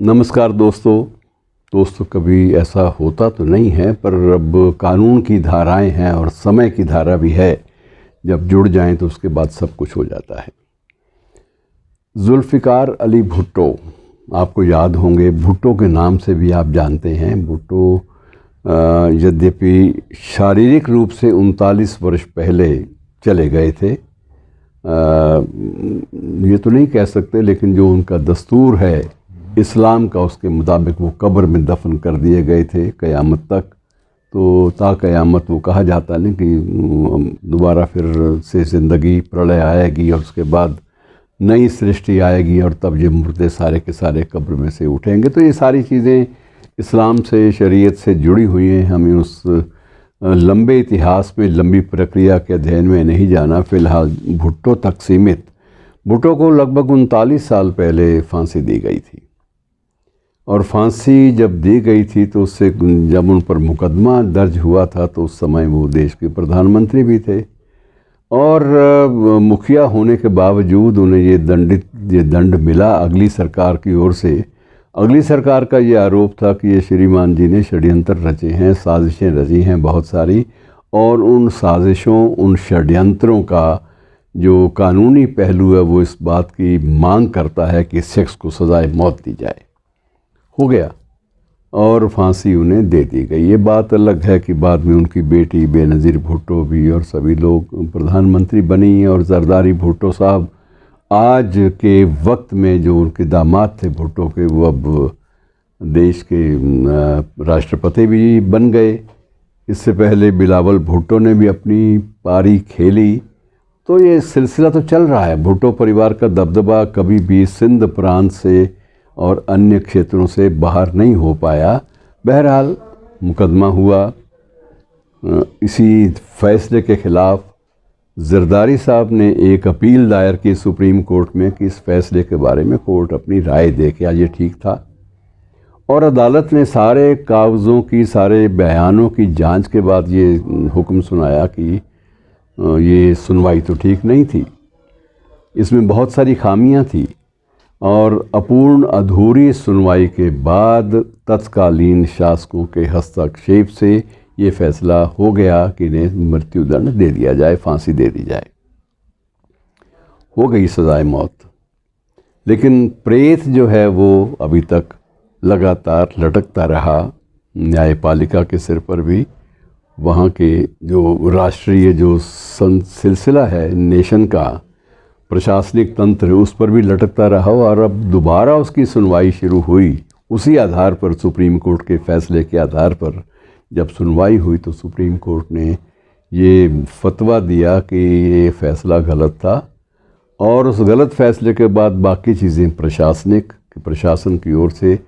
नमस्कार दोस्तों, कभी ऐसा होता तो नहीं है, पर अब कानून की धाराएं हैं और समय की धारा भी है। जब जुड़ जाएं तो उसके बाद सब कुछ हो जाता है। जुल्फ़िकार अली भुट्टो, आपको याद होंगे, भुट्टो के नाम से भी आप जानते हैं। भुट्टो यद्यपि शारीरिक रूप से 39 वर्ष पहले चले गए थे, ये तो नहीं कह सकते, लेकिन जो उनका दस्तूर है इस्लाम का, उसके मुताबिक वो कब्र में दफन कर दिए गए थे क़यामत तक। तो ता क़यामत वो कहा जाता है कि दोबारा फिर से ज़िंदगी, प्रलय आएगी और उसके बाद नई सृष्टि आएगी और तब ये मुर्दे सारे के सारे कब्र में से उठेंगे। तो ये सारी चीज़ें इस्लाम से, शरीयत से जुड़ी हुई हैं। हमें उस लंबे इतिहास में, लंबी प्रक्रिया के अध्ययन में नहीं जाना। फ़िलहाल भुट्टो तक सीमित। भुट्टो को लगभग 39 साल पहले फांसी दी गई थी, और फांसी जब दी गई थी तो उससे जब उन पर मुकदमा दर्ज हुआ था तो उस समय वो देश के प्रधानमंत्री भी थे, और मुखिया होने के बावजूद उन्हें ये दंड मिला अगली सरकार की ओर से। अगली सरकार का ये आरोप था कि ये श्रीमान जी ने षड्यंत्र रचे हैं, साजिशें रची हैं बहुत सारी, और उन साजिशों, उन षड्यंत्रों का जो कानूनी पहलू है वो इस बात की मांग करता है कि इस शख्स को सज़ाए मौत दी जाए। हो गया और फांसी उन्हें दे दी गई। ये बात अलग है कि बाद में उनकी बेटी बेनज़ीर भुट्टो भी और सभी लोग प्रधानमंत्री बनी, और ज़रदारी भुट्टो साहब आज के वक्त में जो उनके दामाद थे भुट्टो के, वो अब देश के राष्ट्रपति भी बन गए। इससे पहले बिलावल भुट्टो ने भी अपनी पारी खेली। तो ये सिलसिला तो चल रहा है। भुट्टो परिवार का दबदबा कभी भी सिंध प्रांत से और अन्य क्षेत्रों से बाहर नहीं हो पाया। बहरहाल मुकदमा हुआ। इसी फैसले के ख़िलाफ़ ज़रदारी साहब ने एक अपील दायर की सुप्रीम कोर्ट में कि इस फैसले के बारे में कोर्ट अपनी राय दे, क्या ये ठीक था। और अदालत ने सारे कागज़ों की, सारे बयानों की जांच के बाद ये हुक्म सुनाया कि ये सुनवाई तो ठीक नहीं थी, इसमें बहुत सारी खामियां थी, और अपूर्ण अधूरी सुनवाई के बाद तत्कालीन शासकों के हस्तक्षेप से ये फैसला हो गया कि इन्हें मृत्युदंड दे दिया जाए, फांसी दे दी जाए। हो गई सज़ाए मौत। लेकिन प्रेत जो है वो अभी तक लगातार लटकता रहा न्यायपालिका के सिर पर भी। वहाँ के जो राष्ट्रीय जो सिलसिला है नेशन का, प्रशासनिक तंत्र, उस पर भी लटकता रहा, और अब दोबारा उसकी सुनवाई शुरू हुई। उसी आधार पर, सुप्रीम कोर्ट के फैसले के आधार पर जब सुनवाई हुई तो सुप्रीम कोर्ट ने ये फतवा दिया कि ये फैसला गलत था, और उस गलत फैसले के बाद बाकी चीज़ें प्रशासन की ओर से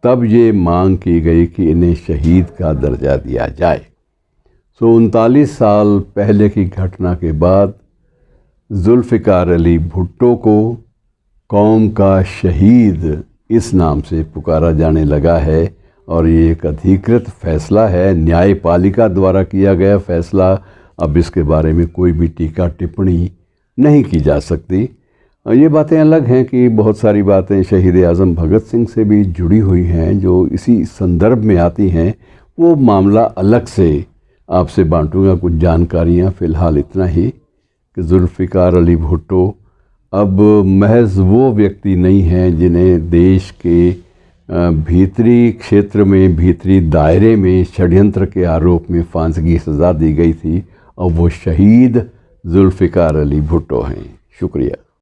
तब ये मांग की गई कि इन्हें शहीद का दर्जा दिया जाए। 39 साल पहले की घटना के बाद जुल्फ़िकार अली भुट्टो को कौम का शहीद इस नाम से पुकारा जाने लगा है, और ये एक अधिकृत फ़ैसला है, न्यायपालिका द्वारा किया गया फ़ैसला। अब इसके बारे में कोई भी टीका टिप्पणी नहीं की जा सकती। ये बातें अलग हैं कि बहुत सारी बातें शहीद आज़म भगत सिंह से भी जुड़ी हुई हैं जो इसी संदर्भ में आती हैं। वो मामला अलग से आपसे बांटूंगा कुछ जानकारियाँ। फ़िलहाल इतना ही कि जुल्फ़िकार अली भुट्टो अब महज वो व्यक्ति नहीं हैं जिन्हें देश के भीतरी क्षेत्र में, भीतरी दायरे में षड्यंत्र के आरोप में फांसी की सज़ा दी गई थी, और वो शहीद जुल्फ़िकार अली भुट्टो हैं। शुक्रिया।